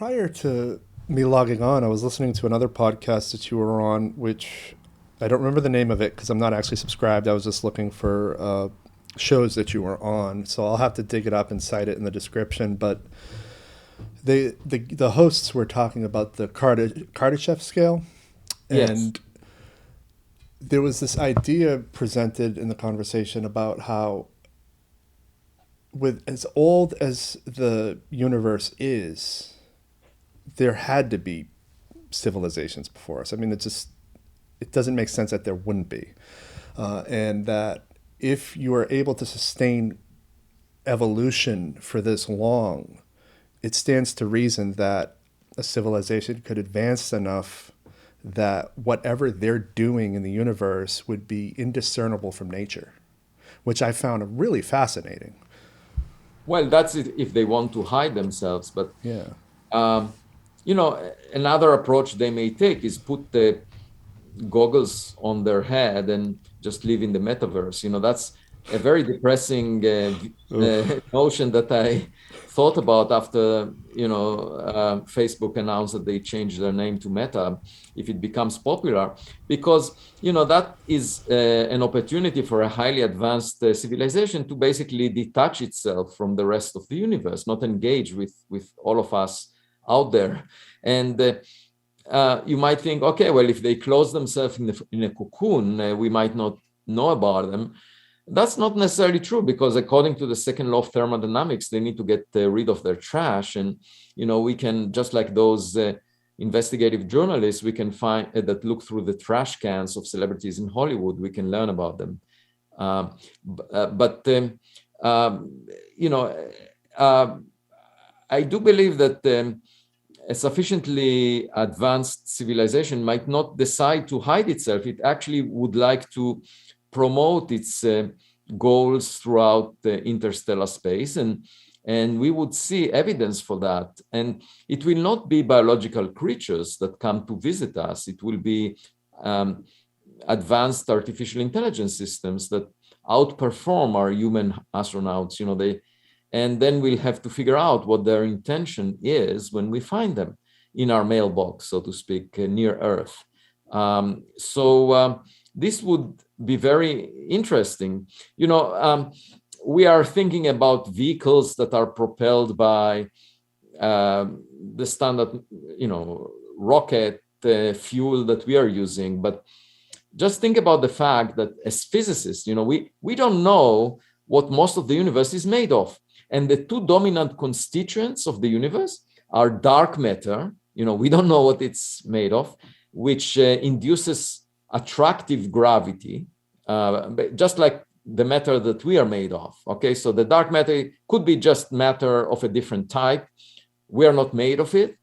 prior to me logging on, I was listening to another podcast that you were on, which I don't remember the name of it because I'm not actually subscribed. I was just looking for shows that you were on, so I'll have to dig it up and cite it in the description. But the hosts were talking about the Kardashev scale, Yes. and there was this idea presented in the conversation about how, with as old as the universe is, there had to be civilizations before us. I mean, it doesn't make sense that there wouldn't be, and that if you are able to sustain evolution for this long, it stands to reason that a civilization could advance enough that whatever they're doing in the universe would be indiscernible from nature, which I found really fascinating. Well, that's it if they want to hide themselves. But, Yeah. um, another approach they may take is put the goggles on their head and just live in the metaverse. That's a very depressing notion that I thought about after Facebook announced that they changed their name to Meta if it becomes popular, because that is an opportunity for a highly advanced civilization to basically detach itself from the rest of the universe, not engage with all of us out there. And you might think, okay, well, if they close themselves in a cocoon, we might not know about them. That's not necessarily true, because according to the second law of thermodynamics, they need to get rid of their trash. And, we can, just like those investigative journalists, we can find that look through the trash cans of celebrities in Hollywood, we can learn about them. I do believe that a sufficiently advanced civilization might not decide to hide itself. It actually would like to promote its goals throughout the interstellar space, and we would see evidence for that. And it will not be biological creatures that come to visit us. It will be advanced artificial intelligence systems that outperform our human astronauts. And then we'll have to figure out what their intention is when we find them in our mailbox, so to speak, near Earth. This would be very interesting. We are thinking about vehicles that are propelled by the standard, rocket fuel that we are using. But just think about the fact that as physicists, we don't know what most of the universe is made of. And the two dominant constituents of the universe are dark matter. We don't know what it's made of, which induces attractive gravity, just like the matter that we are made of. Okay, so the dark matter could be just matter of a different type. We are not made of it.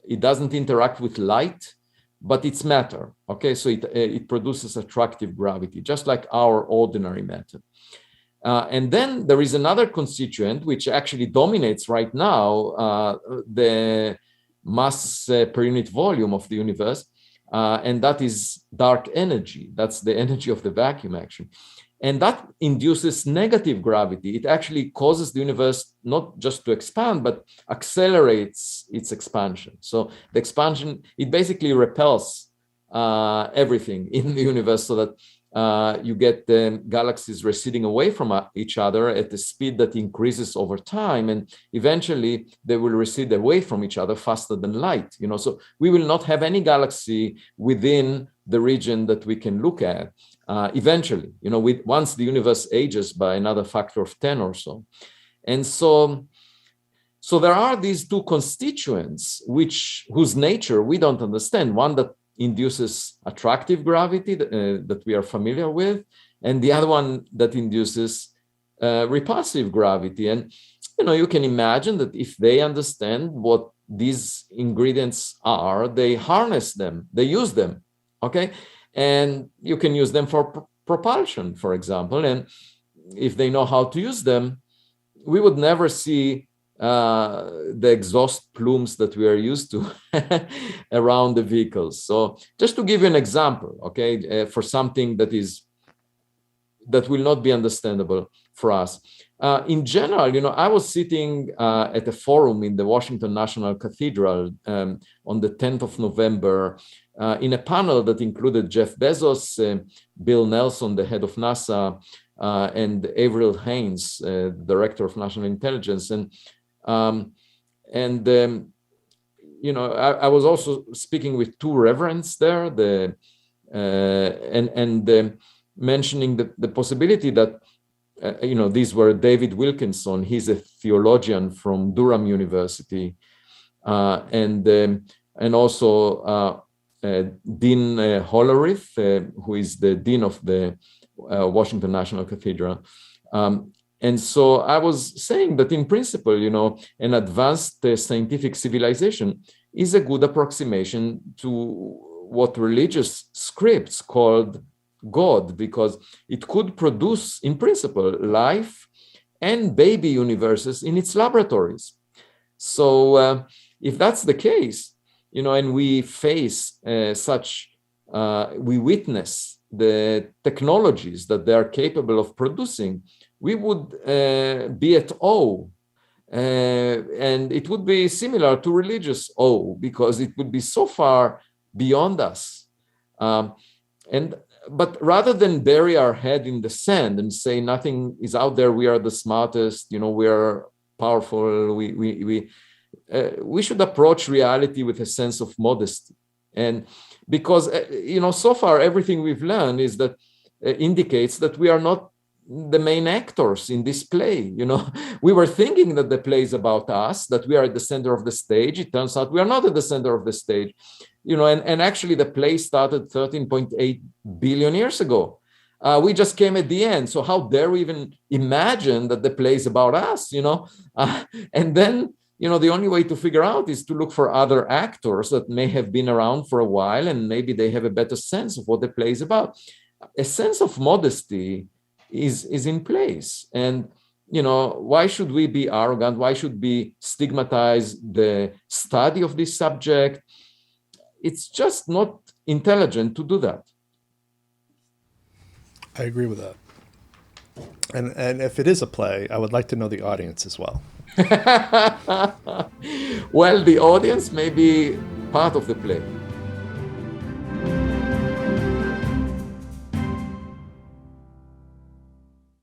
It doesn't interact with light, but it's matter. Okay, so it produces attractive gravity, just like our ordinary matter. And then there is another constituent which actually dominates right now the mass per unit volume of the universe, and that is dark energy. That's the energy of the vacuum action. And that induces negative gravity. It actually causes the universe not just to expand, but accelerates its expansion. So the expansion, it basically repels everything in the universe, so that you get the galaxies receding away from each other at a speed that increases over time, and eventually they will recede away from each other faster than light. So we will not have any galaxy within the region that we can look at eventually. Once the universe ages by another factor of 10 or so, and so there are these two constituents whose nature we don't understand. One that induces attractive gravity that we are familiar with, and the other one that induces repulsive gravity. And you can imagine that if they understand what these ingredients are, they harness them, they use them. Okay, and you can use them for propulsion, for example. And if they know how to use them, we would never see the exhaust plumes that we are used to around the vehicles. So just to give you an example, okay, for something that will not be understandable for us. in general, I was sitting at a forum in the Washington National Cathedral on the 10th of November in a panel that included Jeff Bezos, Bill Nelson, the head of NASA, and Avril Haines, director of national intelligence. I was also speaking with two reverends there, mentioning the possibility that these were David Wilkinson. He's a theologian from Durham University, and also Dean Hollerith, who is the dean of the Washington National Cathedral. And so I was saying that in principle, an advanced scientific civilization is a good approximation to what religious scripts called God, because it could produce, in principle, life and baby universes in its laboratories. So if that's the case, and we face we witness the technologies that they are capable of producing, we would be at awe. And it would be similar to religious awe, because it would be so far beyond us. But rather than bury our head in the sand and say nothing is out there, we are the smartest, we are powerful, we should approach reality with a sense of modesty. And because, so far everything we've learned is that indicates that we are not the main actors in this play. We were thinking that the play is about us, that we are at the center of the stage. It turns out we are not at the center of the stage. And actually the play started 13.8 billion years ago. We just came at the end. So how dare we even imagine that the play is about us, and then, the only way to figure out is to look for other actors that may have been around for a while, and maybe they have a better sense of what the play is about. A sense of modesty is in place. And, why should we be arrogant? Why should we stigmatize the study of this subject? It's just not intelligent to do that. I agree with that. And if it is a play, I would like to know the audience as well. Well, the audience may be part of the play.